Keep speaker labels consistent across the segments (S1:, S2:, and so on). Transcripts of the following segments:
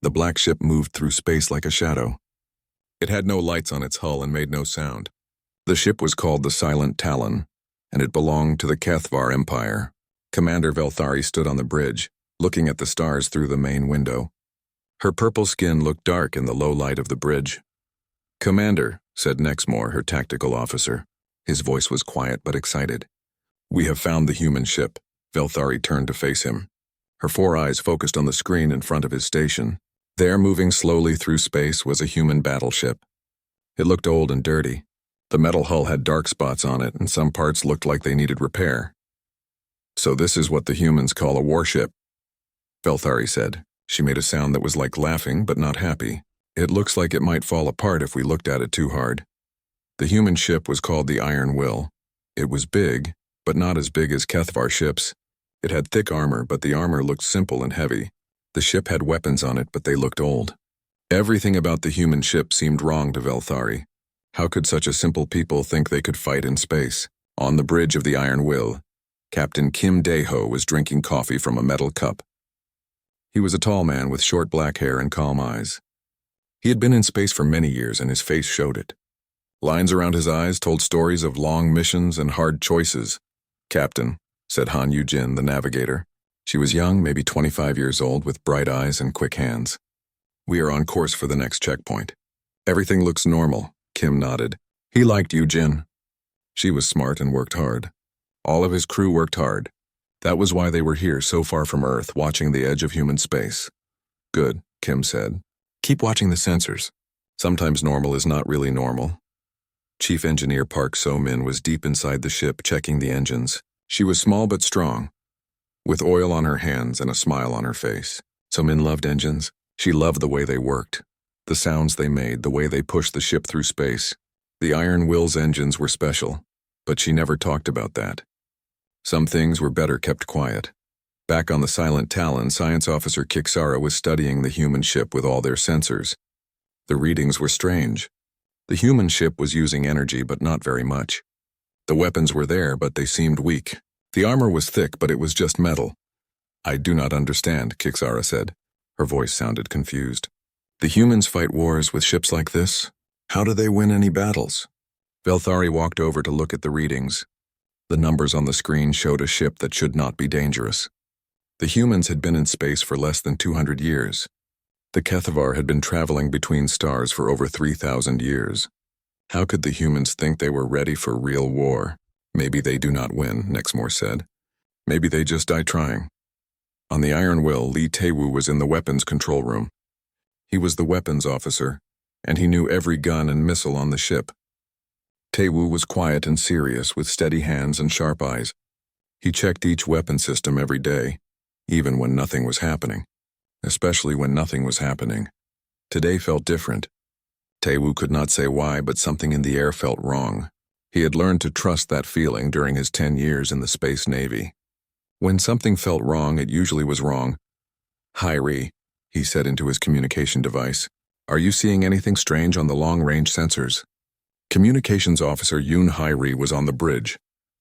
S1: The black ship moved through space like a shadow. It had no lights on its hull and made no sound. The ship was called the Silent Talon, and it belonged to the HFY Empire. Commander Velthari stood on the bridge, looking at the stars through the main window. Her purple skin looked dark in the low light of the bridge. "Commander," said Nexmore, her tactical officer. His voice was quiet but excited. "We have found the human ship." Velthari turned to face him. Her 4 eyes focused on the screen in front of his station. There, moving slowly through space, was a human battleship. It looked old and dirty. The metal hull had dark spots on it, and some parts looked like they needed repair. "So this is what the humans call a warship," Velthari said. She made a sound that was like laughing, but not happy. "It looks like it might fall apart if we looked at it too hard." The human ship was called the Iron Will. It was big, but not as big as HFY ships. It had thick armor, but the armor looked simple and heavy. The ship had weapons on it, but they looked old. Everything about the human ship seemed wrong to Velthari. How could such a simple people think they could fight in space? On the bridge of the Iron Will, Captain Kim Dae-ho was drinking coffee from a metal cup. He was a tall man with short black hair and calm eyes. He had been in space for many years, and his face showed it. Lines around his eyes told stories of long missions and hard choices. "Captain," said Han Yu-jin, the navigator. She was young, maybe 25 years old, with bright eyes and quick hands. "We are on course for the next checkpoint." "Everything looks normal," Kim nodded. He liked Yu-jin. She was smart and worked hard. All of his crew worked hard. That was why they were here so far from Earth, watching the edge of human space. "Good," Kim said. "Keep watching the sensors. Sometimes normal is not really normal." Chief Engineer Park So-min was deep inside the ship, checking the engines. She was small but strong, with oil on her hands and a smile on her face. So-min loved engines. She loved the way they worked, the sounds they made, the way they pushed the ship through space. The Iron Will's engines were special, but she never talked about that. Some things were better kept quiet. Back on the Silent Talon, Science Officer Kiksara was studying the human ship with all their sensors. The readings were strange. The human ship was using energy, but not very much. The weapons were there, but they seemed weak. The armor was thick, but it was just metal. "I do not understand," Kiksara said. Her voice sounded confused. "The humans fight wars with ships like this? How do they win any battles?" Velthari walked over to look at the readings. The numbers on the screen showed a ship that should not be dangerous. The humans had been in space for less than 200 years. The HFY had been traveling between stars for over 3,000 years. How could the humans think they were ready for real war? "Maybe they do not win," Nexmore said. "Maybe they just die trying." On the Iron Will, Lee Tae-woo was in the weapons control room. He was the weapons officer, and he knew every gun and missile on the ship. Tae-woo was quiet and serious, with steady hands and sharp eyes. He checked each weapon system every day, even when nothing was happening. Especially when nothing was happening. Today felt different. Tae-woo could not say why, but something in the air felt wrong. He had learned to trust that feeling during his 10 years in the Space Navy. When something felt wrong, it usually was wrong. "Hi-Ri," he said into his communication device. "Are you seeing anything strange on the long-range sensors?" Communications Officer Yoon Hi-Ri was on the bridge,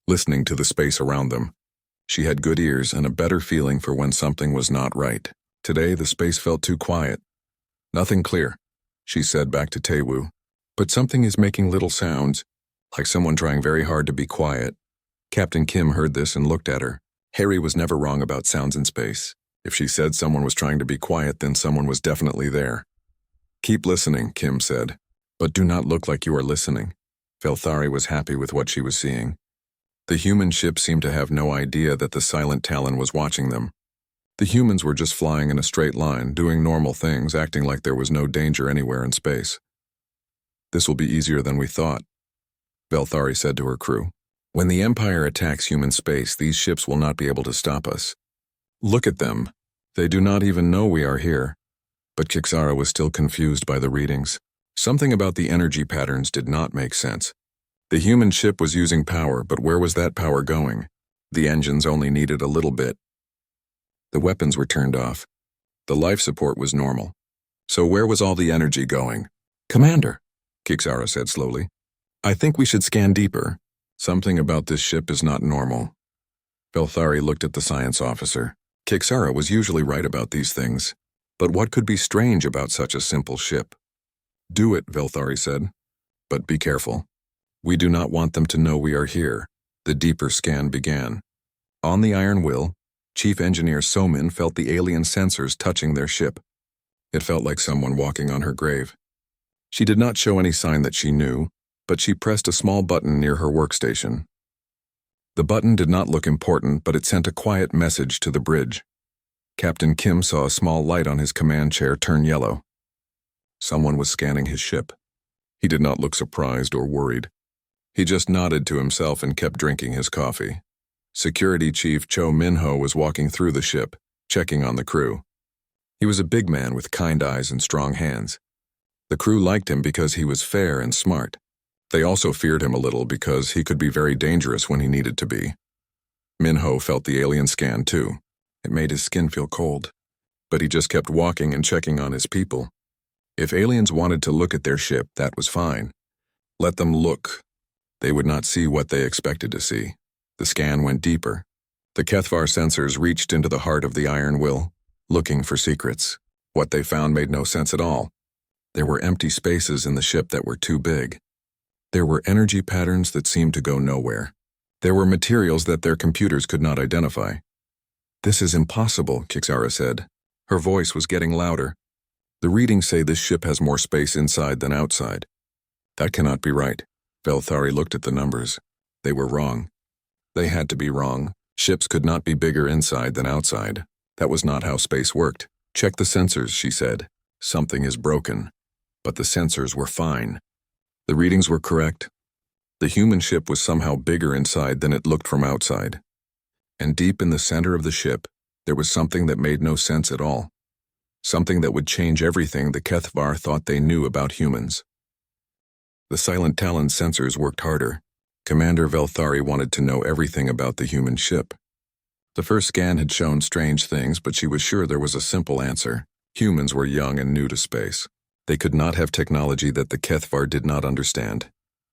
S1: listening to the space around them. She had good ears and a better feeling for when something was not right. Today, the space felt too quiet. "Nothing clear," she said back to Tae-woo. "But something is making little sounds, like someone trying very hard to be quiet." Captain Kim heard this and looked at her. Harry was never wrong about sounds in space. If she said someone was trying to be quiet, then someone was definitely there. "Keep listening," Kim said. "But do not look like you are listening." Velthari was happy with what she was seeing. The human ship seemed to have no idea that the Silent Talon was watching them. The humans were just flying in a straight line, doing normal things, acting like there was no danger anywhere in space. "This will be easier than we thought," Velthari said to her crew. "When the Empire attacks human space, these ships will not be able to stop us. Look at them. They do not even know we are here." But Kiksara was still confused by the readings. Something about the energy patterns did not make sense. The human ship was using power, but where was that power going? The engines only needed a little bit. The weapons were turned off. The life support was normal. So where was all the energy going? "Commander," Kiksara said slowly, "I think we should scan deeper. Something about this ship is not normal." Velthari looked at the science officer. Kiksara was usually right about these things, But what could be strange about such a simple ship? Do it, Velthari said. But be careful. We do not want them to know we are here. The deeper scan began. On the iron will, Chief Engineer Somin felt the alien sensors touching their ship. It felt like someone walking on her grave. She did not show any sign that she knew, but she pressed a small button near her workstation. The button did not look important, but it sent a quiet message to the bridge. Captain Kim saw a small light on his command chair turn yellow. Someone was scanning his ship. He did not look surprised or worried. He just nodded to himself and kept drinking his coffee. Security Chief Cho Minho was walking through the ship, checking on the crew. He was a big man with kind eyes and strong hands. The crew liked him because he was fair and smart. They also feared him a little because he could be very dangerous when he needed to be. Minho felt the alien scan too. It made his skin feel cold. But he just kept walking and checking on his people. If aliens wanted to look at their ship, that was fine. Let them look. They would not see what they expected to see. The scan went deeper. The Kethvar sensors reached into the heart of the iron will, looking for secrets. What they found made no sense at all. There were empty spaces in the ship that were too big. There were energy patterns that seemed to go nowhere. There were materials that their computers could not identify. This is impossible, Kixara said. Her voice was getting louder. The readings say this ship has more space inside than outside. That cannot be right. Velthari looked at the numbers. They were wrong. They had to be wrong. Ships could not be bigger inside than outside. That was not how space worked. Check the sensors, she said. Something is broken. But the sensors were fine. The readings were correct. The human ship was somehow bigger inside than it looked from outside. And deep in the center of the ship, there was something that made no sense at all. Something that would change everything the Kethvar thought they knew about humans. The Silent Talon sensors worked harder. Commander Velthari wanted to know everything about the human ship. The first scan had shown strange things, but she was sure there was a simple answer. Humans were young and new to space. They could not have technology that the Kethvar did not understand.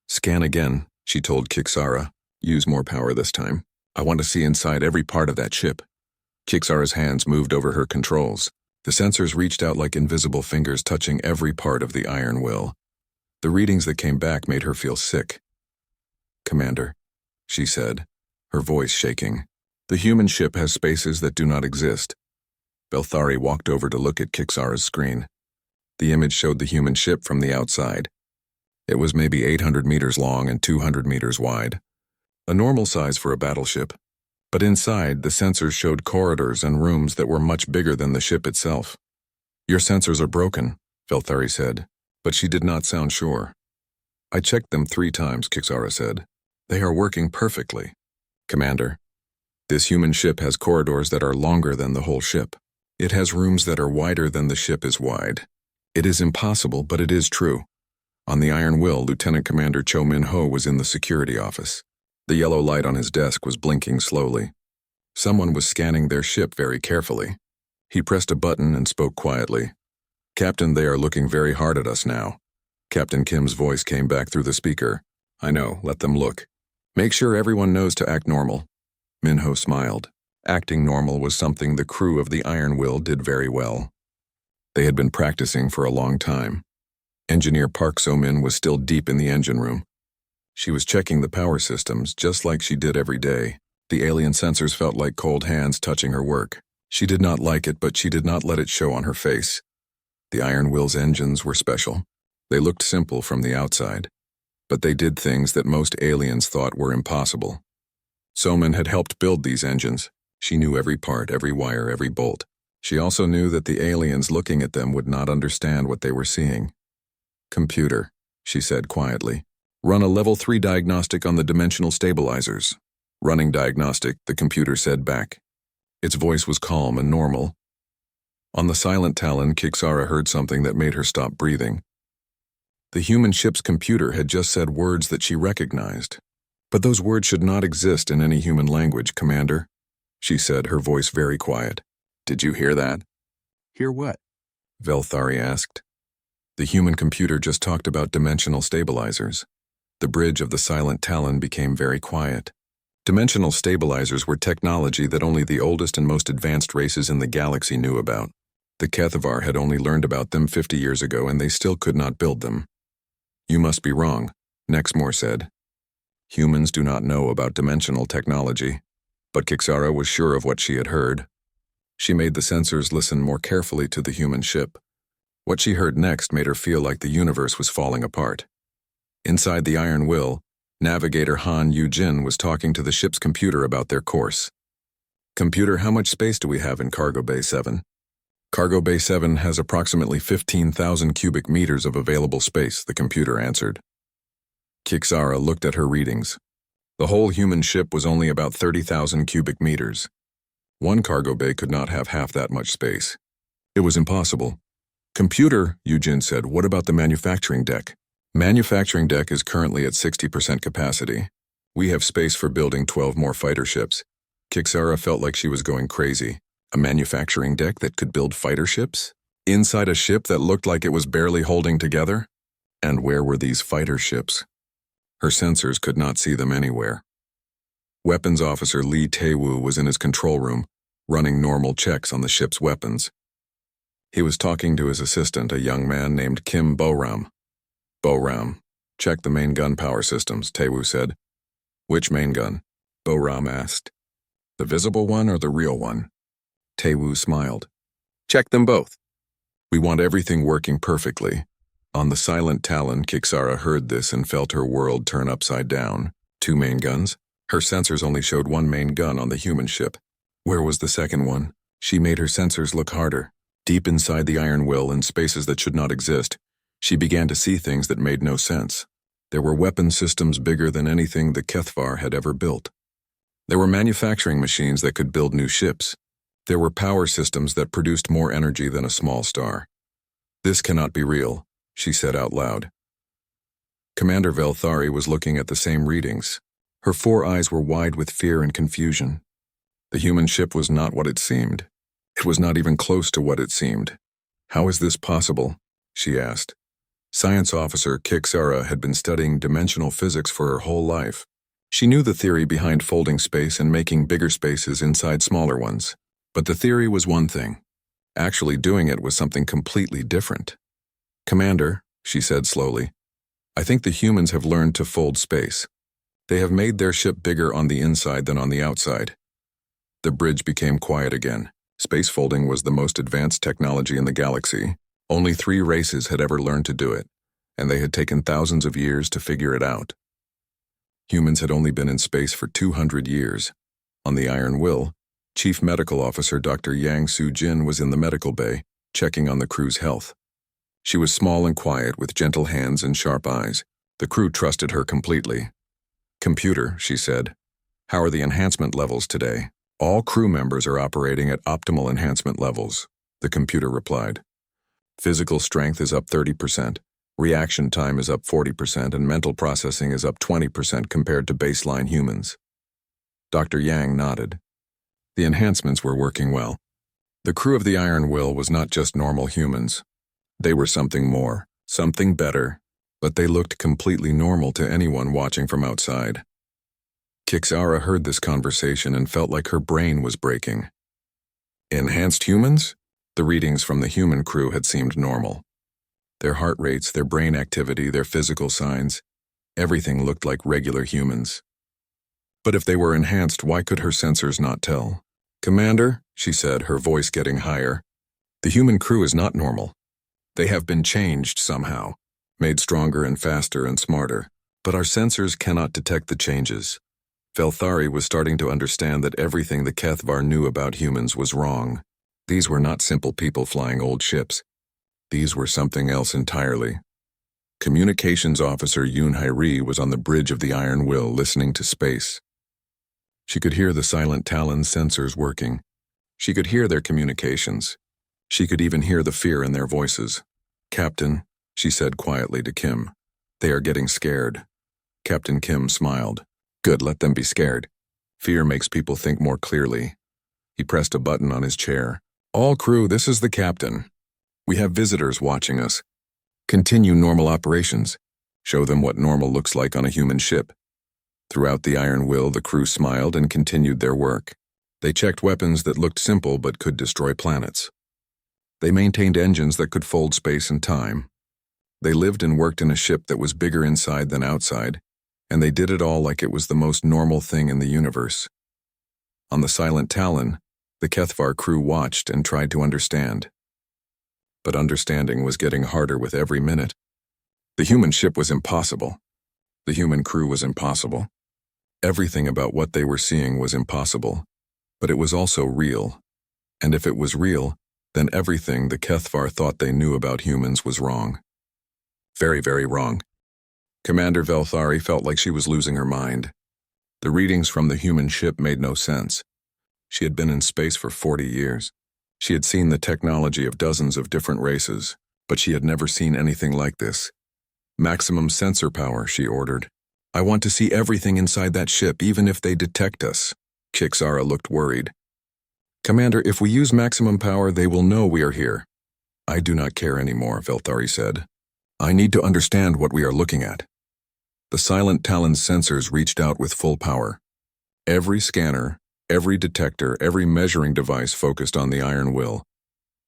S1: Scan again, she told Kixara. Use more power this time. I want to see inside every part of that ship. Kixara's hands moved over her controls. The sensors reached out like invisible fingers touching every part of the iron will. The readings that came back made her feel sick. Commander, she said, her voice shaking. The human ship has spaces that do not exist. Velthari walked over to look at Kixara's screen. The image showed the human ship from the outside. It was maybe 800 meters long and 200 meters wide. A normal size for a battleship. But inside, the sensors showed corridors and rooms that were much bigger than the ship itself. Your sensors are broken, Velthari said, but she did not sound sure. I checked them 3 times, Kixara said. They are working perfectly. Commander, this human ship has corridors that are longer than the whole ship. It has rooms that are wider than the ship is wide. It is impossible, but it is true. On the Iron Will, Lieutenant Commander Cho Min-ho was in the security office. The yellow light on his desk was blinking slowly. Someone was scanning their ship very carefully. He pressed a button and spoke quietly. Captain, they are looking very hard at us now. Captain Kim's voice came back through the speaker. I know, let them look. Make sure everyone knows to act normal. Minho smiled. Acting normal was something the crew of the Iron Will did very well. They had been practicing for a long time. Engineer Park So-min was still deep in the engine room. She was checking the power systems, just like she did every day. The alien sensors felt like cold hands touching her work. She did not like it, but she did not let it show on her face. The Iron Will's engines were special. They looked simple from the outside, but they did things that most aliens thought were impossible. So-min had helped build these engines. She knew every part, every wire, every bolt. She also knew that the aliens looking at them would not understand what they were seeing. Computer, she said quietly. Run a level 3 diagnostic on the dimensional stabilizers. Running diagnostic, the computer said back. Its voice was calm and normal. On the Silent Talon, Kixara heard something that made her stop breathing. The human ship's computer had just said words that she recognized. But those words should not exist in any human language, Commander, she said, her voice very quiet. Did you hear that?
S2: Hear what?
S1: Velthari asked. The human computer just talked about dimensional stabilizers. The bridge of the Silent Talon became very quiet. Dimensional stabilizers were technology that only the oldest and most advanced races in the galaxy knew about. The Kethavar had only learned about them 50 years ago and they still could not build them. You must be wrong, Nexmore said. Humans do not know about dimensional technology, but Kixara was sure of what she had heard. She made the sensors listen more carefully to the human ship. What she heard next made her feel like the universe was falling apart. Inside the Iron Will, Navigator Han Yu-jin was talking to the ship's computer about their course. Computer, how much space do we have in Cargo Bay 7? Cargo Bay 7 has approximately 15,000 cubic meters of available space, the computer answered. Kixara looked at her readings. The whole human ship was only about 30,000 cubic meters. One cargo bay could not have half that much space. It was impossible. Computer, Yu-jin said, what about the manufacturing deck? Manufacturing deck is currently at 60% capacity. We have space for building 12 more fighter ships. Kixara felt like she was going crazy. A manufacturing deck that could build fighter ships? Inside a ship that looked like it was barely holding together? And where were these fighter ships? Her sensors could not see them anywhere. Weapons Officer Lee Tae-woo was in his control room, running normal checks on the ship's weapons. He was talking to his assistant, a young man named Kim Bo-ram. Bo-ram, check the main gun power systems, Tae-woo said. Which main gun? Bo-ram asked. The visible one or the real one? Tae-woo smiled. Check them both. We want everything working perfectly. On the silent Talon, Kixara heard this and felt her world turn upside down. 2 main guns? Her sensors only showed 1 main gun on the human ship. Where was the second one? She made her sensors look harder. Deep inside the Iron Will, in spaces that should not exist, she began to see things that made no sense. There were weapon systems bigger than anything the Kethvar had ever built. There were manufacturing machines that could build new ships. There were power systems that produced more energy than a small star. This cannot be real, she said out loud. Commander Velthari was looking at the same readings. Her 4 eyes were wide with fear and confusion. The human ship was not what it seemed. It was not even close to what it seemed. How is this possible? She asked. Science Officer Kixara had been studying dimensional physics for her whole life. She knew the theory behind folding space and making bigger spaces inside smaller ones. But the theory was one thing. Actually doing it was something completely different. Commander, she said slowly, I think the humans have learned to fold space. They have made their ship bigger on the inside than on the outside. The bridge became quiet again. Space folding was the most advanced technology in the galaxy. Only 3 races had ever learned to do it, and they had taken thousands of years to figure it out. Humans had only been in space for 200 years. On the Iron Will, Chief Medical Officer Dr. Yang Soo-jin was in the medical bay, checking on the crew's health. She was small and quiet with gentle hands and sharp eyes. The crew trusted her completely. Computer, she said, how are the enhancement levels today? All crew members are operating at optimal enhancement levels, the computer replied. Physical strength is up 30%, reaction time is up 40%, and mental processing is up 20% compared to baseline humans. Dr. Yang nodded. The enhancements were working well. The crew of the Iron Will was not just normal humans. They were something more, something better, but they looked completely normal to anyone watching from outside. Kixara heard this conversation and felt like her brain was breaking. Enhanced humans? The readings from the human crew had seemed normal. Their heart rates, their brain activity, their physical signs, everything looked like regular humans. But if they were enhanced, why could her sensors not tell? Commander, she said, her voice getting higher, the human crew is not normal. They have been changed somehow, made stronger and faster and smarter, but our sensors cannot detect the changes. Velthari was starting to understand that everything the Kethvar knew about humans was wrong. These were not simple people flying old ships. These were something else entirely. Communications Officer Yoon Hae-ri was on the bridge of the Iron Will listening to space. She could hear the silent Talon sensors working. She could hear their communications. She could even hear the fear in their voices. Captain, she said quietly to Kim, they are getting scared. Captain Kim smiled. Good, let them be scared. Fear makes people think more clearly. He pressed a button on his chair. All crew, this is the captain. We have visitors watching us. Continue normal operations. Show them what normal looks like on a human ship. Throughout the Iron Will, the crew smiled and continued their work. They checked weapons that looked simple but could destroy planets. They maintained engines that could fold space and time. They lived and worked in a ship that was bigger inside than outside, and they did it all like it was the most normal thing in the universe. On the Silent Talon, the HFY crew watched and tried to understand. But understanding was getting harder with every minute. The human ship was impossible. The human crew was impossible. Everything about what they were seeing was impossible, but it was also real. And if it was real, then everything the HFY thought they knew about humans was wrong. Very, very wrong. Commander Velthari felt like she was losing her mind. The readings from the human ship made no sense. She had been in space for 40 years. She had seen the technology of dozens of different races, but she had never seen anything like this. Maximum sensor power, she ordered. I want to see everything inside that ship, even if they detect us. Kixara looked worried. Commander, if we use maximum power, they will know we are here. I do not care anymore, Velthari said. I need to understand what we are looking at. The Silent Talon's sensors reached out with full power. Every scanner, every detector, every measuring device focused on the iron will.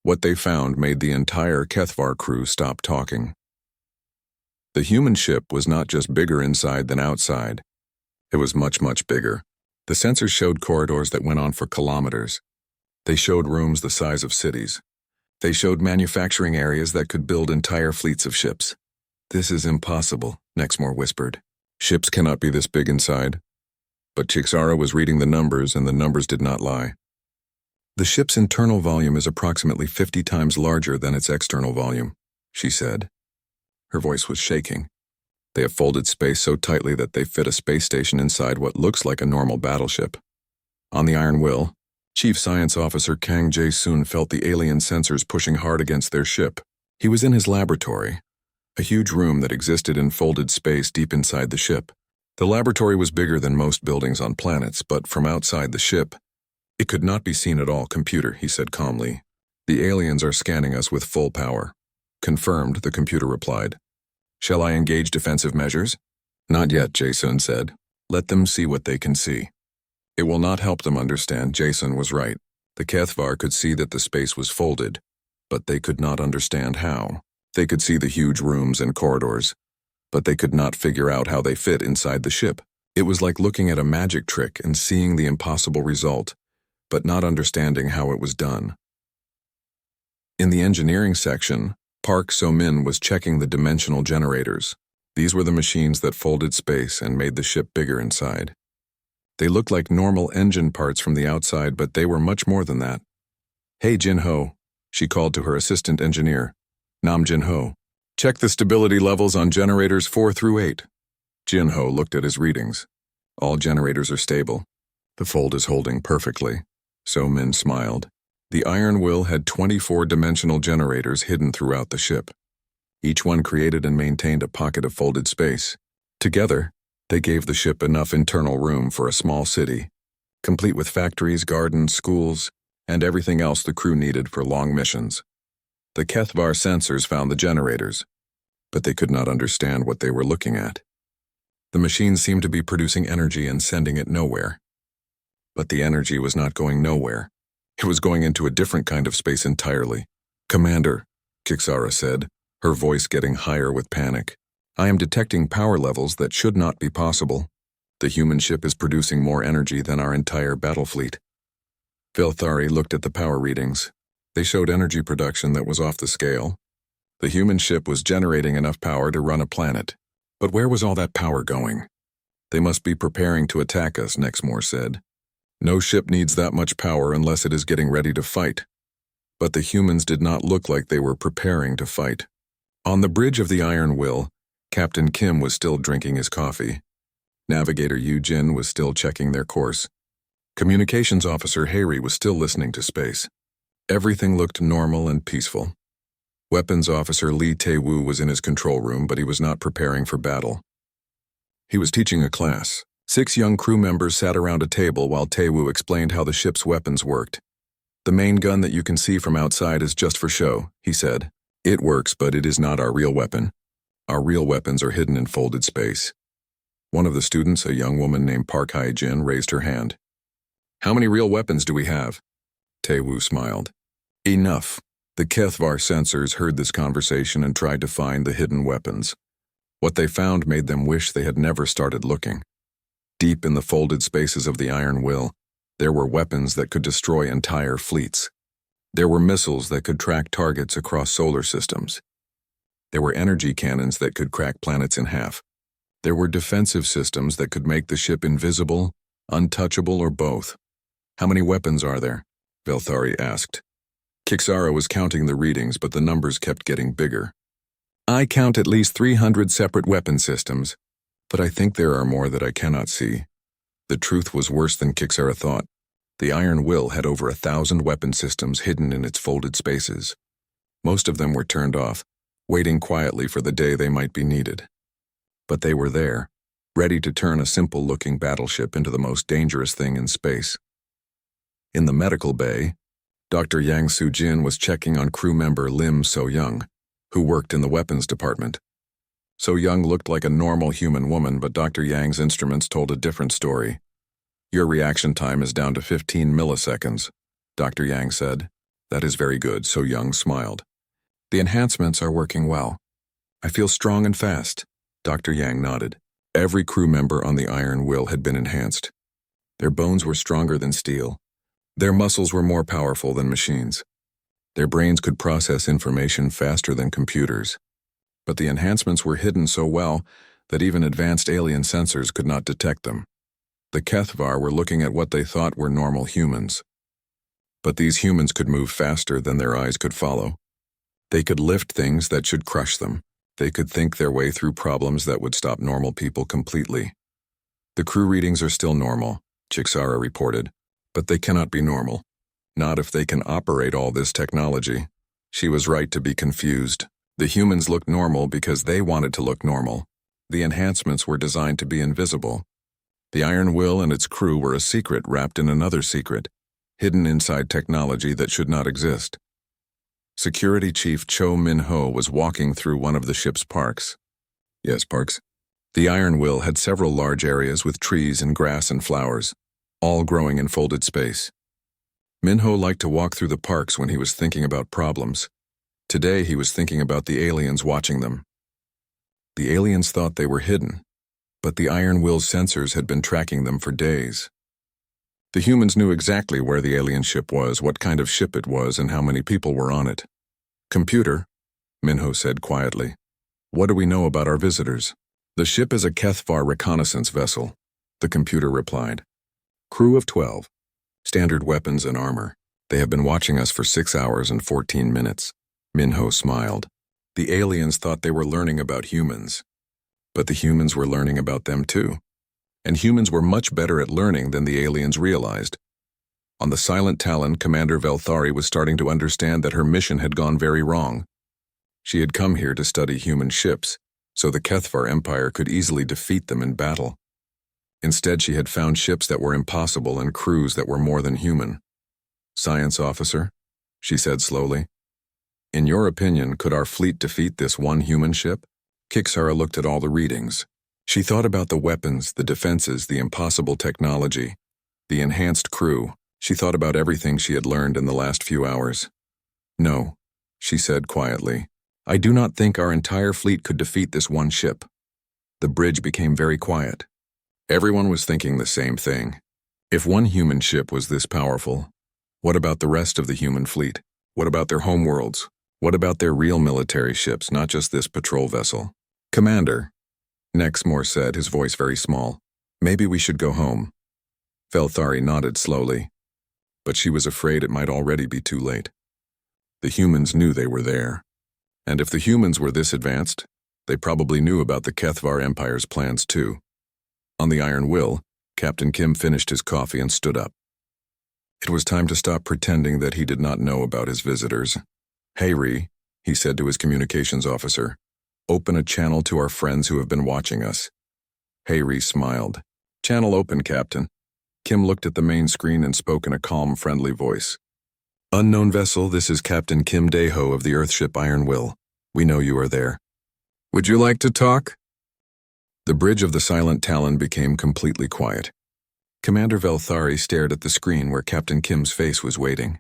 S1: What they found made the entire HFY crew stop talking. The human ship was not just bigger inside than outside. It was much, much bigger. The sensors showed corridors that went on for kilometers. They showed rooms the size of cities. They showed manufacturing areas that could build entire fleets of ships. This is impossible, Nexmore whispered. Ships cannot be this big inside. But Kixara was reading the numbers, and the numbers did not lie. The ship's internal volume is approximately 50 times larger than its external volume, she said. Her voice was shaking. They have folded space so tightly that they fit a space station inside what looks like a normal battleship. On the Iron Will, Chief Science Officer Kang Jae-soon felt the alien sensors pushing hard against their ship. He was in his laboratory, a huge room that existed in folded space deep inside the ship. The laboratory was bigger than most buildings on planets, but from outside the ship, it could not be seen at all. Computer, he said calmly. The aliens are scanning us with full power. Confirmed, the computer replied. Shall I engage defensive measures? Not yet, Jason said. Let them see what they can see. It will not help them understand. Jason was right. The HFY could see that the space was folded, but they could not understand how. They could see the huge rooms and corridors, but they could not figure out how they fit inside the ship. It was like looking at a magic trick and seeing the impossible result, but not understanding how it was done. In the engineering section, Park So-min was checking the dimensional generators. These were the machines that folded space and made the ship bigger inside. They looked like normal engine parts from the outside, but they were much more than that. Hey, Jin-ho, she called to her assistant engineer. Nam Jin-ho, check the stability levels on generators 4 through 8. Jin-ho looked at his readings. All generators are stable. The fold is holding perfectly. So-min smiled. The Iron Will had 24 dimensional generators hidden throughout the ship. Each one created and maintained a pocket of folded space. Together, they gave the ship enough internal room for a small city, complete with factories, gardens, schools, and everything else the crew needed for long missions. The HFY sensors found the generators, but they could not understand what they were looking at. The machines seemed to be producing energy and sending it nowhere. But the energy was not going nowhere. It was going into a different kind of space entirely. Commander, Kixara said, her voice getting higher with panic. I am detecting power levels that should not be possible. The human ship is producing more energy than our entire battle fleet. Velthari looked at the power readings. They showed energy production that was off the scale. The human ship was generating enough power to run a planet. But where was all that power going? They must be preparing to attack us, Nexmore said. No ship needs that much power unless it is getting ready to fight. But the humans did not look like they were preparing to fight. On the bridge of the Iron Will, Captain Kim was still drinking his coffee. Navigator Yu Jin was still checking their course. Communications Officer Harry was still listening to space. Everything looked normal and peaceful. Weapons Officer Lee Tae-woo was in his control room, but he was not preparing for battle. He was teaching a class. 6 young crew members sat around a table while Tae-woo explained how the ship's weapons worked. The main gun that you can see from outside is just for show, he said. It works, but it is not our real weapon. Our real weapons are hidden in folded space. One of the students, a young woman named Park Hae-jin, raised her hand. How many real weapons do we have? Tae-woo smiled. Enough. The Kethvar sensors heard this conversation and tried to find the hidden weapons. What they found made them wish they had never started looking. Deep in the folded spaces of the Iron Will, there were weapons that could destroy entire fleets. There were missiles that could track targets across solar systems. There were energy cannons that could crack planets in half. There were defensive systems that could make the ship invisible, untouchable, or both. "How many weapons are there?" Velthari asked. Kixara was counting the readings, but the numbers kept getting bigger. "I count at least 300 separate weapon systems, but I think there are more that I cannot see." The truth was worse than Kixara thought. The Iron Will had over 1,000 weapon systems hidden in its folded spaces. Most of them were turned off, waiting quietly for the day they might be needed. But they were there, ready to turn a simple-looking battleship into the most dangerous thing in space. In the medical bay, Dr. Yang Soo-jin was checking on crew member Lim So-young, who worked in the weapons department. So-young looked like a normal human woman, but Dr. Yang's instruments told a different story. "Your reaction time is down to 15 milliseconds, Dr. Yang said. "That is very good," So-young smiled. "The enhancements are working well. I feel strong and fast." Dr. Yang nodded. Every crew member on the Iron Will had been enhanced. Their bones were stronger than steel. Their muscles were more powerful than machines. Their brains could process information faster than computers. But the enhancements were hidden so well that even advanced alien sensors could not detect them. The Kethvar were looking at what they thought were normal humans. But these humans could move faster than their eyes could follow. They could lift things that should crush them. They could think their way through problems that would stop normal people completely. "The crew readings are still normal," Chixara reported, "but they cannot be normal. Not if they can operate all this technology." She was right to be confused. The humans looked normal because they wanted to look normal. The enhancements were designed to be invisible. The Iron Will and its crew were a secret wrapped in another secret, hidden inside technology that should not exist. Security Chief Cho Min-ho was walking through one of the ship's parks. "Yes, parks." The Iron Will had several large areas with trees and grass and flowers, all growing in folded space. Min-ho liked to walk through the parks when he was thinking about problems. Today he was thinking about the aliens watching them. The aliens thought they were hidden, but the Iron Will's sensors had been tracking them for days. The humans knew exactly where the alien ship was, what kind of ship it was, and how many people were on it. "Computer," Minho said quietly, "what do we know about our visitors?" "The ship is a Kethvar reconnaissance vessel," the computer replied. "Crew of 12. Standard weapons and armor. They have been watching us for 6 hours and 14 minutes. Minho smiled. The aliens thought they were learning about humans. But the humans were learning about them too. And humans were much better at learning than the aliens realized. On the Silent Talon, Commander Velthari was starting to understand that her mission had gone very wrong. She had come here to study human ships, so the Kethvar Empire could easily defeat them in battle. Instead, she had found ships that were impossible and crews that were more than human. "Science officer," she said slowly, "in your opinion, could our fleet defeat this one human ship?" Kixara looked at all the readings. She thought about the weapons, the defenses, the impossible technology, the enhanced crew. She thought about everything she had learned in the last few hours. "No," she said quietly. "I do not think our entire fleet could defeat this one ship." The bridge became very quiet. Everyone was thinking the same thing. If one human ship was this powerful, what about the rest of the human fleet? What about their homeworlds? What about their real military ships, not just this patrol vessel? "Commander," Nexmore said, his voice very small, "maybe we should go home." Velthari nodded slowly, but she was afraid it might already be too late. The humans knew they were there. And if the humans were this advanced, they probably knew about the Kethvar Empire's plans too. On the Iron Will, Captain Kim finished his coffee and stood up. It was time to stop pretending that he did not know about his visitors. "Hey, Ree," he said to his communications officer, "open a channel to our friends who have been watching us." Ree smiled. "Channel open, Captain." Kim looked at the main screen and spoke in a calm, friendly voice. "Unknown vessel, this is Captain Kim Dae-ho of the Earthship Iron Will. We know you are there. Would you like to talk?" The bridge of the Silent Talon became completely quiet. Commander Velthari stared at the screen where Captain Kim's face was waiting.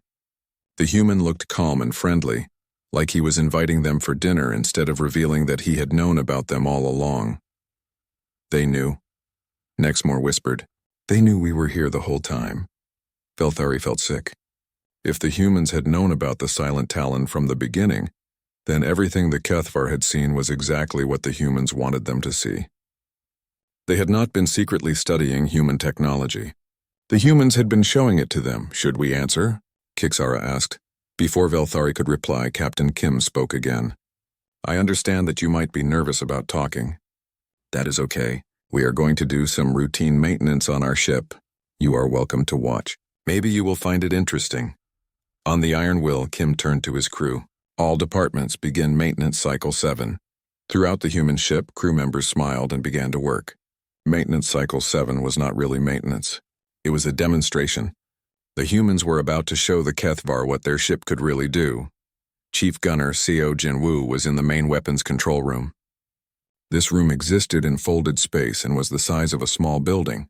S1: The human looked calm and friendly, like he was inviting them for dinner instead of revealing that he had known about them all along. They knew. Nexmore whispered. They knew we were here the whole time. Velthari felt sick. If the humans had known about the Silent Talon from the beginning, then everything the Kethvar had seen was exactly what the humans wanted them to see. They had not been secretly studying human technology. The humans had been showing it to them. Should we answer? Kixara asked. Before Velthari could reply, Captain Kim spoke again. I understand that you might be nervous about talking. That is okay. We are going to do some routine maintenance on our ship. You are welcome to watch. Maybe you will find it interesting. On the Iron Will, Kim turned to his crew. All departments begin maintenance cycle 7. Throughout the human ship, crew members smiled and began to work. Maintenance cycle 7 was not really maintenance. It was a demonstration. The humans were about to show the Kethvar what their ship could really do. Chief Gunner Seo Jinwoo was in the main weapons control room. This room existed in folded space and was the size of a small building.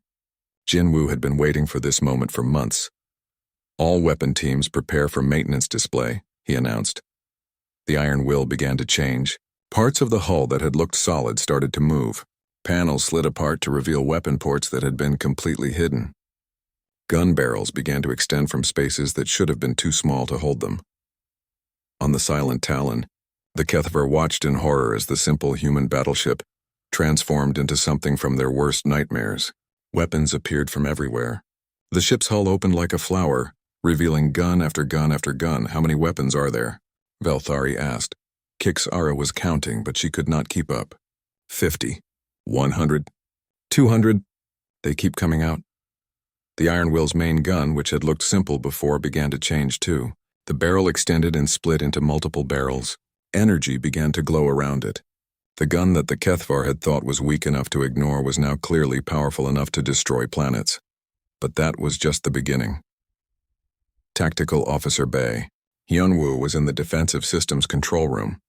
S1: Jinwoo had been waiting for this moment for months. All weapon teams prepare for maintenance display, he announced. The Iron Will began to change. Parts of the hull that had looked solid started to move. Panels slid apart to reveal weapon ports that had been completely hidden. Gun barrels began to extend from spaces that should have been too small to hold them. On the Silent Talon, the Kethvar watched in horror as the simple human battleship transformed into something from their worst nightmares. Weapons appeared from everywhere. The ship's hull opened like a flower, revealing gun after gun after gun. How many weapons are there? Velthari asked. Kixara was counting, but she could not keep up. 50, 100, 200. They keep coming out. The Iron Will's main gun, which had looked simple before, began to change too. The barrel extended and split into multiple barrels. Energy began to glow around it. The gun that the Kethvar had thought was weak enough to ignore was now clearly powerful enough to destroy planets. But that was just the beginning. Tactical Officer Bay. Hyunwoo was in the Defensive Systems control room.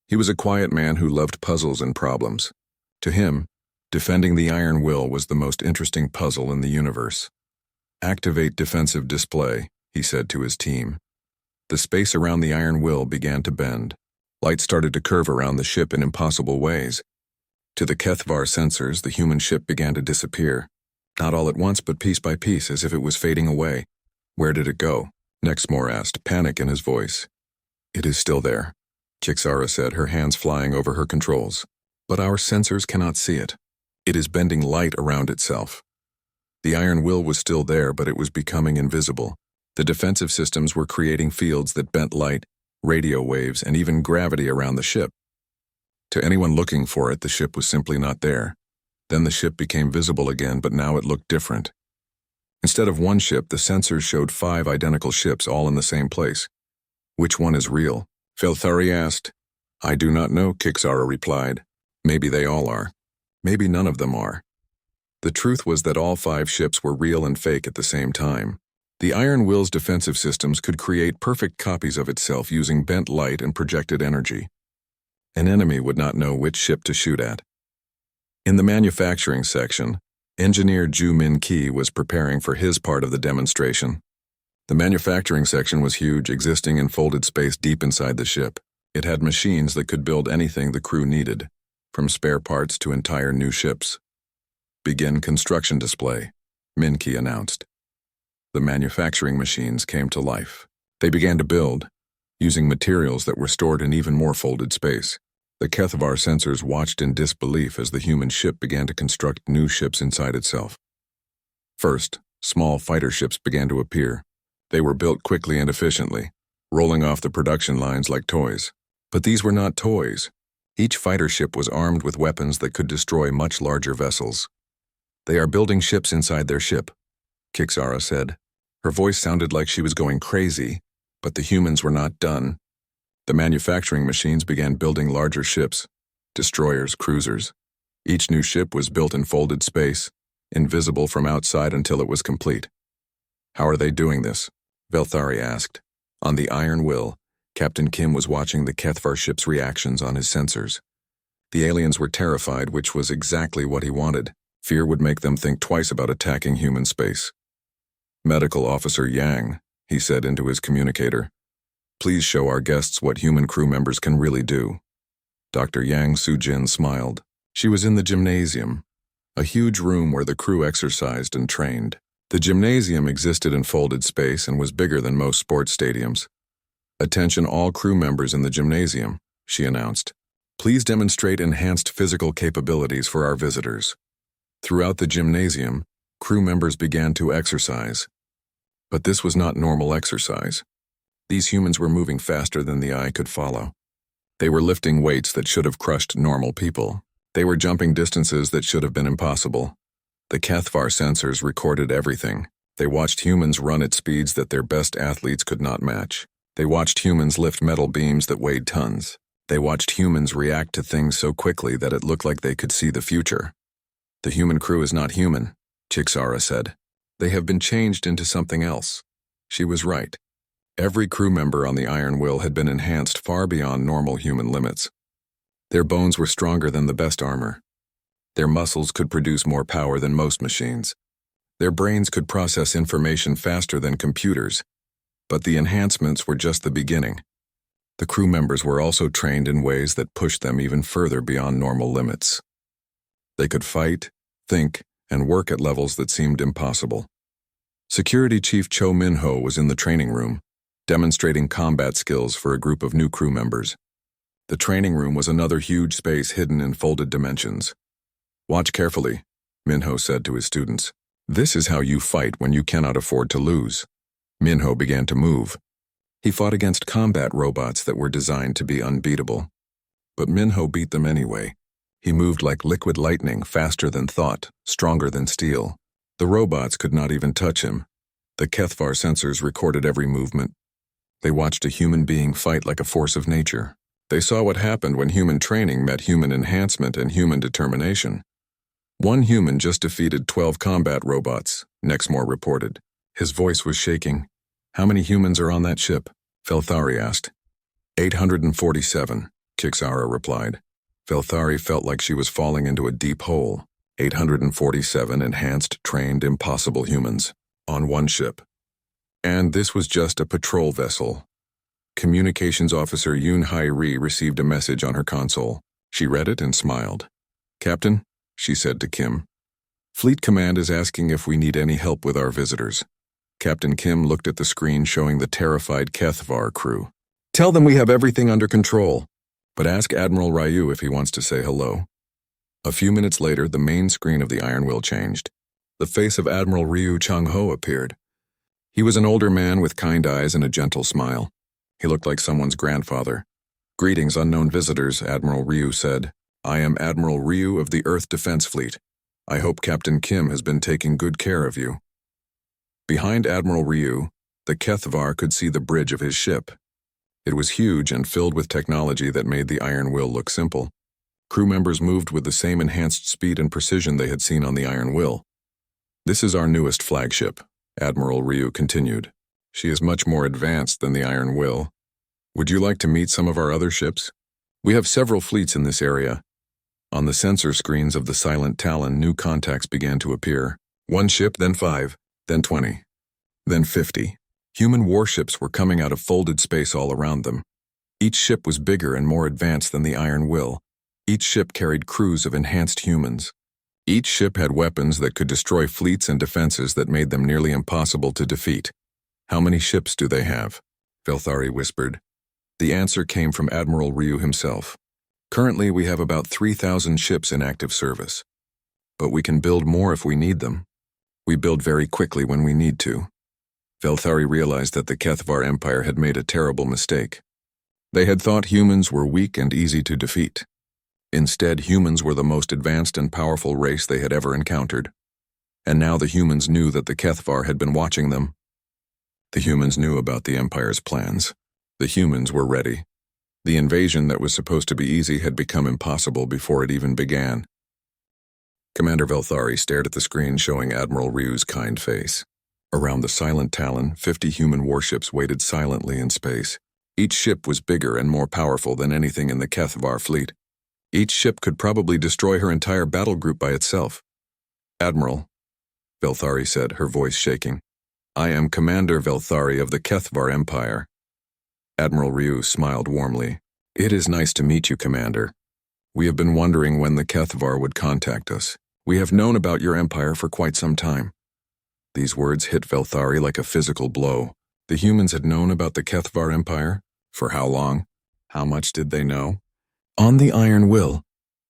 S1: He was a quiet man who loved puzzles and problems. To him, defending the Iron Will was the most interesting puzzle in the universe. Activate defensive display, he said to his team. The space around the Iron Will began to bend. Light started to curve around the ship in impossible ways. To the Kethvar sensors, the human ship began to disappear. Not all at once, but piece by piece, as if it was fading away. Where did it go? Nexmore asked, panic in his voice. It is still there, Kixara said, her hands flying over her controls. But our sensors cannot see it. It is bending light around itself. The Iron Will was still there, but it was becoming invisible. The defensive systems were creating fields that bent light, radio waves, and even gravity around the ship. To anyone looking for it, the ship was simply not there. Then the ship became visible again, but now it looked different. Instead of one ship, the sensors showed 5 identical ships all in the same place. Which one is real? Velthari asked. I do not know, Kixara replied. Maybe they all are. Maybe none of them are. The truth was that all 5 ships were real and fake at the same time. The Iron Will's defensive systems could create perfect copies of itself using bent light and projected energy. An enemy would not know which ship to shoot at. In the manufacturing section, Engineer Ju Min Ki was preparing for his part of the demonstration. The manufacturing section was huge, existing in folded space deep inside the ship. It had machines that could build anything the crew needed, from spare parts to entire new ships. Begin construction display, Min Ki announced. The manufacturing machines came to life. They began to build, using materials that were stored in even more folded space. The Kethvar sensors watched in disbelief as the human ship began to construct new ships inside itself. First, small fighter ships began to appear. They were built quickly and efficiently, rolling off the production lines like toys. But these were not toys. Each fighter ship was armed with weapons that could destroy much larger vessels. They are building ships inside their ship, Kixara said. Her voice sounded like she was going crazy, but the humans were not done. The manufacturing machines began building larger ships, destroyers, cruisers. Each new ship was built in folded space, invisible from outside until it was complete. How are they doing this? Velthari asked. On the Iron Will, Captain Kim was watching the Kethvar ship's reactions on his sensors. The aliens were terrified, which was exactly what he wanted. Fear would make them think twice about attacking human space. Medical Officer Yang, he said into his communicator. Please show our guests what human crew members can really do. Dr. Yang Sujin smiled. She was in the gymnasium, a huge room where the crew exercised and trained. The gymnasium existed in folded space and was bigger than most sports stadiums. Attention all crew members in the gymnasium, she announced. Please demonstrate enhanced physical capabilities for our visitors. Throughout the gymnasium, crew members began to exercise. But this was not normal exercise. These humans were moving faster than the eye could follow. They were lifting weights that should have crushed normal people. They were jumping distances that should have been impossible. The HFY sensors recorded everything. They watched humans run at speeds that their best athletes could not match. They watched humans lift metal beams that weighed tons. They watched humans react to things so quickly that it looked like they could see the future. The human crew is not human, Chixara said. They have been changed into something else. She was right. Every crew member on the Iron Will had been enhanced far beyond normal human limits. Their bones were stronger than the best armor. Their muscles could produce more power than most machines. Their brains could process information faster than computers. But the enhancements were just the beginning. The crew members were also trained in ways that pushed them even further beyond normal limits. They could fight, think, and work at levels that seemed impossible. Security Chief Cho Min-ho was in the training room, demonstrating combat skills for a group of new crew members. The training room was another huge space hidden in folded dimensions. Watch carefully, Min-ho said to his students. This is how you fight when you cannot afford to lose. Min-ho began to move. He fought against combat robots that were designed to be unbeatable. But Min-ho beat them anyway. He moved like liquid lightning, faster than thought, stronger than steel. The robots could not even touch him. The HFY sensors recorded every movement. They watched a human being fight like a force of nature. They saw what happened when human training met human enhancement and human determination. One human just defeated 12 combat robots, Nexmore reported. His voice was shaking. How many humans are on that ship? Velthari asked. 847, Chixara replied. Velthari felt like she was falling into a deep hole. 847 enhanced, trained, impossible humans on one ship. And this was just a patrol vessel. Communications Officer Yoon Hai-ri received a message on her console. She read it and smiled. Captain, she said to Kim, Fleet Command is asking if we need any help with our visitors. Captain Kim looked at the screen showing the terrified HFY crew. Tell them we have everything under control, but ask Admiral Ryu if he wants to say hello. A few minutes later, the main screen of the Iron Will changed. The face of Admiral Ryu Chang-ho appeared. He was an older man with kind eyes and a gentle smile. He looked like someone's grandfather. Greetings, unknown visitors, Admiral Ryu said. I am Admiral Ryu of the Earth Defense Fleet. I hope Captain Kim has been taking good care of you. Behind Admiral Ryu, the HFY could see the bridge of his ship. It was huge and filled with technology that made the Iron Will look simple. Crew members moved with the same enhanced speed and precision they had seen on the Iron Will. This is our newest flagship, Admiral Ryu continued. She is much more advanced than the Iron Will. Would you like to meet some of our other ships? We have several fleets in this area. On the sensor screens of the Silent Talon, new contacts began to appear. 1 ship, then 5, then 20, then 50. Human warships were coming out of folded space all around them. Each ship was bigger and more advanced than the Iron Will. Each ship carried crews of enhanced humans. Each ship had weapons that could destroy fleets and defenses that made them nearly impossible to defeat. How many ships do they have? Velthari whispered. The answer came from Admiral Ryu himself. Currently, we have about 3,000 ships in active service. But we can build more if we need them. We build very quickly when we need to. Velthari realized that the HFY Empire had made a terrible mistake. They had thought humans were weak and easy to defeat. Instead, humans were the most advanced and powerful race they had ever encountered. And now the humans knew that the HFY had been watching them. The humans knew about the Empire's plans. The humans were ready. The invasion that was supposed to be easy had become impossible before it even began. Commander Velthari stared at the screen showing Admiral Ryu's kind face. Around the Silent Talon, 50 human warships waited silently in space. Each ship was bigger and more powerful than anything in the HFY fleet. Each ship could probably destroy her entire battle group by itself. Admiral, Velthari said, her voice shaking. I am Commander Velthari of the HFY Empire. Admiral Ryu smiled warmly. It is nice to meet you, Commander. We have been wondering when the Kethvar would contact us. We have known about your empire for quite some time. These words hit Velthari like a physical blow. The humans had known about the Kethvar Empire? For how long? How much did they know? On the Iron Will,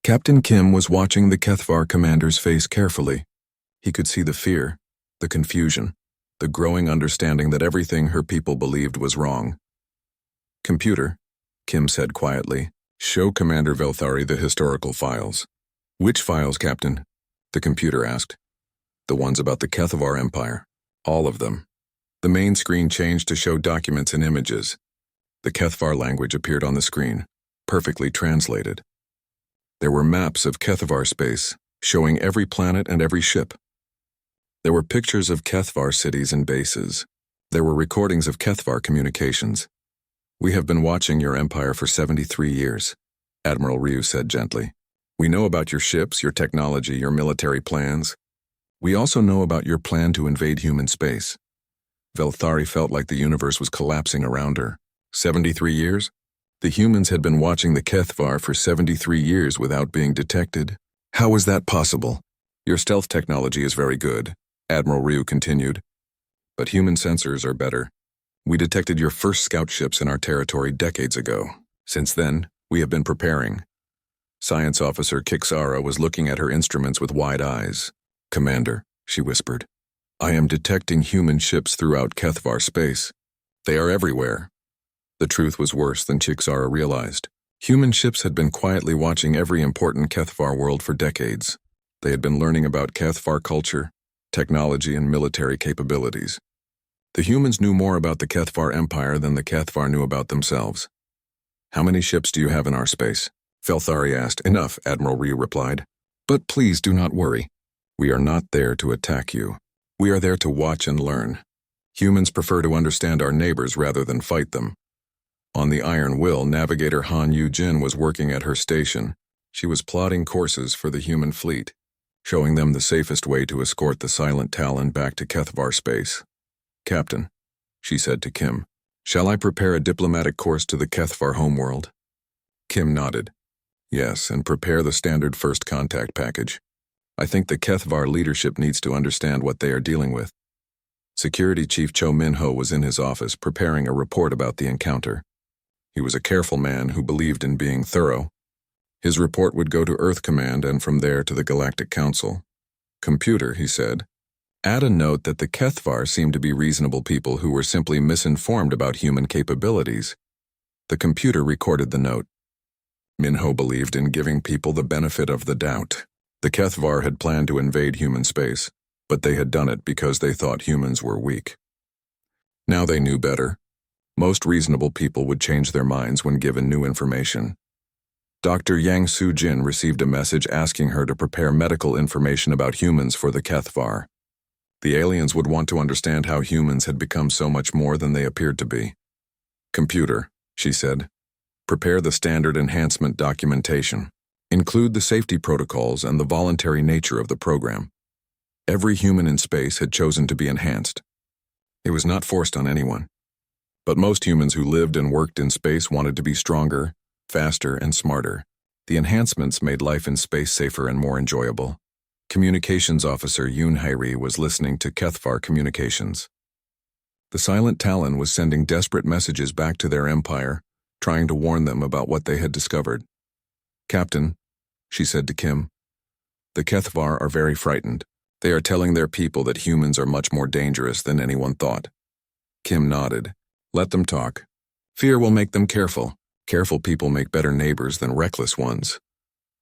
S1: Captain Kim was watching the Kethvar commander's face carefully. He could see the fear, the confusion, the growing understanding that everything her people believed was wrong. Computer, Kim said quietly, show Commander Velthari the historical files. Which files, Captain? The computer asked. The ones about the Kethvar Empire. All of them. The main screen changed to show documents and images. The Kethvar language appeared on the screen, perfectly translated. There were maps of Kethvar space, showing every planet and every ship. There were pictures of Kethvar cities and bases. There were recordings of Kethvar communications. We have been watching your empire for 73 years, Admiral Ryu said gently. We know about your ships, your technology, your military plans. We also know about your plan to invade human space. Velthari felt like the universe was collapsing around her. 73 years? The humans had been watching the Kethvar for 73 years without being detected. How was that possible? Your stealth technology is very good, Admiral Ryu continued. But human sensors are better. We detected your first scout ships in our territory decades ago. Since then, we have been preparing. Science Officer Kixara was looking at her instruments with wide eyes. Commander, she whispered, I am detecting human ships throughout Kethvar space. They are everywhere. The truth was worse than Kixara realized. Human ships had been quietly watching every important Kethvar world for decades. They had been learning about Kethvar culture, technology, and military capabilities. The humans knew more about the Kethvar Empire than the Kethvar knew about themselves. How many ships do you have in our space? Velthari asked. Enough, Admiral Ryu replied. But please do not worry. We are not there to attack you. We are there to watch and learn. Humans prefer to understand our neighbors rather than fight them. On the Iron Will, Navigator Han Yu-jin was working at her station. She was plotting courses for the human fleet, showing them the safest way to escort the Silent Talon back to Kethvar space. Captain, she said to Kim, shall I prepare a diplomatic course to the Kethvar homeworld? Kim nodded. Yes, and prepare the standard first contact package. I think the Kethvar leadership needs to understand what they are dealing with. Security Chief Cho Min-ho was in his office preparing a report about the encounter. He was a careful man who believed in being thorough. His report would go to Earth Command and from there to the Galactic Council. Computer, he said, add a note that the Kethvar seemed to be reasonable people who were simply misinformed about human capabilities. The computer recorded the note. Min-ho believed in giving people the benefit of the doubt. The Kethvar had planned to invade human space, but they had done it because they thought humans were weak. Now they knew better. Most reasonable people would change their minds when given new information. Dr. Yang Soo-jin received a message asking her to prepare medical information about humans for the Kethvar. The aliens would want to understand how humans had become so much more than they appeared to be. Computer, she said, prepare the standard enhancement documentation. Include the safety protocols and the voluntary nature of the program. Every human in space had chosen to be enhanced. It was not forced on anyone. But most humans who lived and worked in space wanted to be stronger, faster, and smarter. The enhancements made life in space safer and more enjoyable. Communications Officer Yoon Hae-ri was listening to Kethvar communications. The Silent Talon was sending desperate messages back to their empire, trying to warn them about what they had discovered. Captain, she said to Kim, the Kethvar are very frightened. They are telling their people that humans are much more dangerous than anyone thought. Kim nodded. Let them talk. Fear will make them careful. Careful people make better neighbors than reckless ones.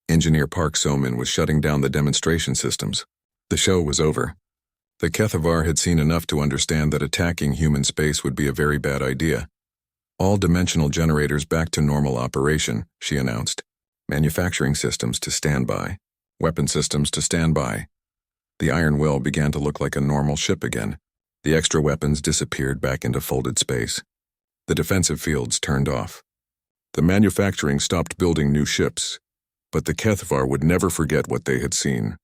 S1: Engineer Park So-min was shutting down the demonstration systems. The show was over. The Kethvar had seen enough to understand that attacking human space would be a very bad idea. All dimensional generators back to normal operation, she announced. Manufacturing systems to standby. Weapon systems to standby. The Iron Will began to look like a normal ship again. The extra weapons disappeared back into folded space. The defensive fields turned off. The manufacturing stopped building new ships, but the Kethvar would never forget what they had seen.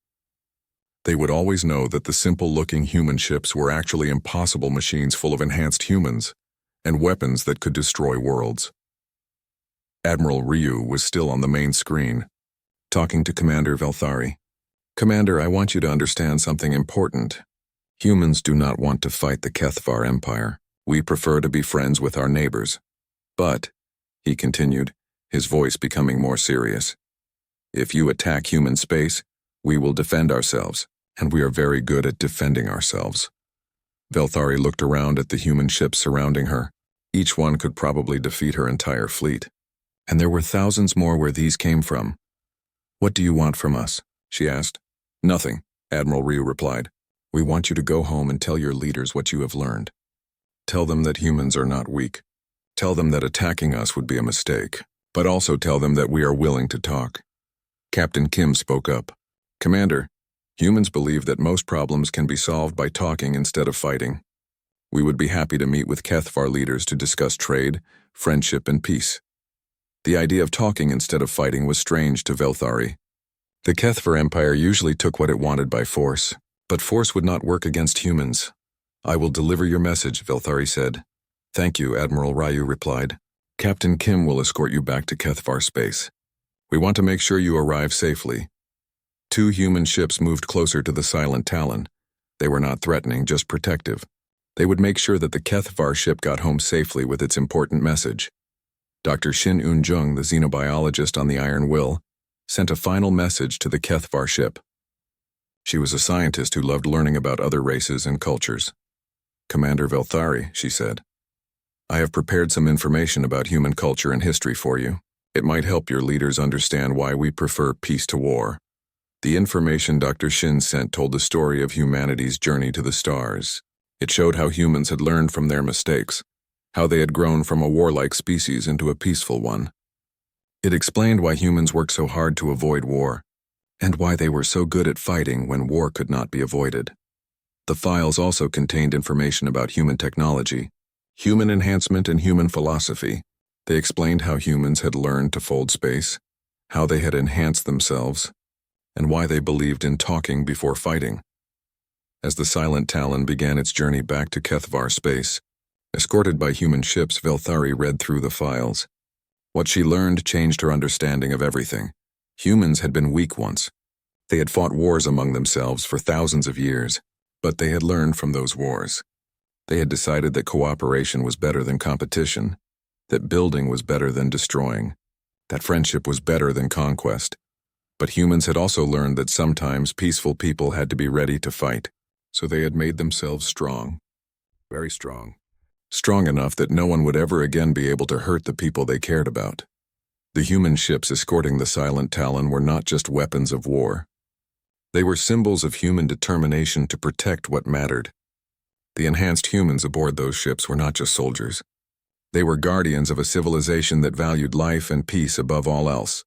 S1: They would always know that the simple-looking human ships were actually impossible machines full of enhanced humans, and weapons that could destroy worlds. Admiral Ryu was still on the main screen, talking to Commander Velthari. "Commander, I want you to understand something important. Humans do not want to fight the Kethvar Empire. We prefer to be friends with our neighbors. But," he continued, his voice becoming more serious, "if you attack human space, we will defend ourselves, and we are very good at defending ourselves." Velthari looked around at the human ships surrounding her. Each one could probably defeat her entire fleet. And there were thousands more where these came from. "What do you want from us?" she asked. "Nothing," Admiral Ryu replied. "We want you to go home and tell your leaders what you have learned. Tell them that humans are not weak. Tell them that attacking us would be a mistake, but also tell them that we are willing to talk." Captain Kim spoke up. "Commander, humans believe that most problems can be solved by talking instead of fighting. We would be happy to meet with Kethvar leaders to discuss trade, friendship, and peace." The idea of talking instead of fighting was strange to Velthari. The Kethvar Empire usually took what it wanted by force, but force would not work against humans. "I will deliver your message," Velthari said. "Thank you," Admiral Ryu replied. "Captain Kim will escort you back to Kethvar space. We want to make sure you arrive safely." Two human ships moved closer to the Silent Talon. They were not threatening, just protective. They would make sure that the Kethvar ship got home safely with its important message. Dr. Shin Un-jung, the xenobiologist on the Iron Will, sent a final message to the Kethvar ship. She was a scientist who loved learning about other races and cultures. "Commander Velthari," she said, "I have prepared some information about human culture and history for you. It might help your leaders understand why we prefer peace to war." The information Dr. Shin sent told the story of humanity's journey to the stars. It showed how humans had learned from their mistakes, how they had grown from a warlike species into a peaceful one. It explained why humans worked so hard to avoid war, and why they were so good at fighting when war could not be avoided. The files also contained information about human technology, human enhancement, and human philosophy. They explained how humans had learned to fold space, how they had enhanced themselves, and why they believed in talking before fighting. As the Silent Talon began its journey back to Kethvar space, escorted by human ships, Velthari read through the files. What she learned changed her understanding of everything. Humans had been weak once. They had fought wars among themselves for thousands of years, but they had learned from those wars. They had decided that cooperation was better than competition, that building was better than destroying, that friendship was better than conquest. But humans had also learned that sometimes peaceful people had to be ready to fight, so they had made themselves strong, very strong. Strong enough that no one would ever again be able to hurt the people they cared about. The human ships escorting the Silent Talon were not just weapons of war. They were symbols of human determination to protect what mattered. The enhanced humans aboard those ships were not just soldiers. They were guardians of a civilization that valued life and peace above all else.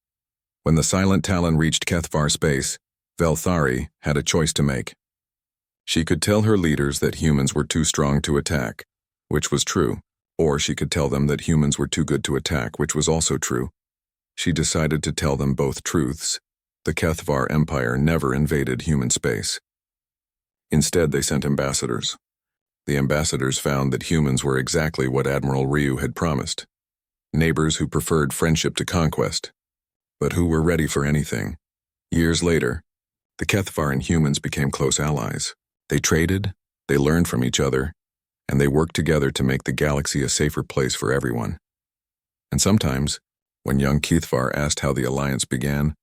S1: When the Silent Talon reached Kethvar space, Velthari had a choice to make. She could tell her leaders that humans were too strong to attack, which was true, or she could tell them that humans were too good to attack, which was also true. She decided to tell them both truths. The Kethvar Empire never invaded human space. Instead, they sent ambassadors. The ambassadors found that humans were exactly what Admiral Ryu had promised. Neighbors who preferred friendship to conquest, but who were ready for anything. Years later, the Kethvar and humans became close allies. They traded, they learned from each other, and they worked together to make the galaxy a safer place for everyone. And sometimes, when young Kethvar asked how the alliance began,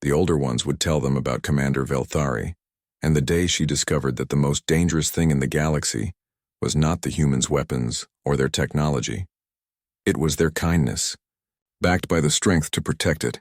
S1: the older ones would tell them about Commander Velthari, and the day she discovered that the most dangerous thing in the galaxy was not the humans' weapons or their technology. It was their kindness, backed by the strength to protect it.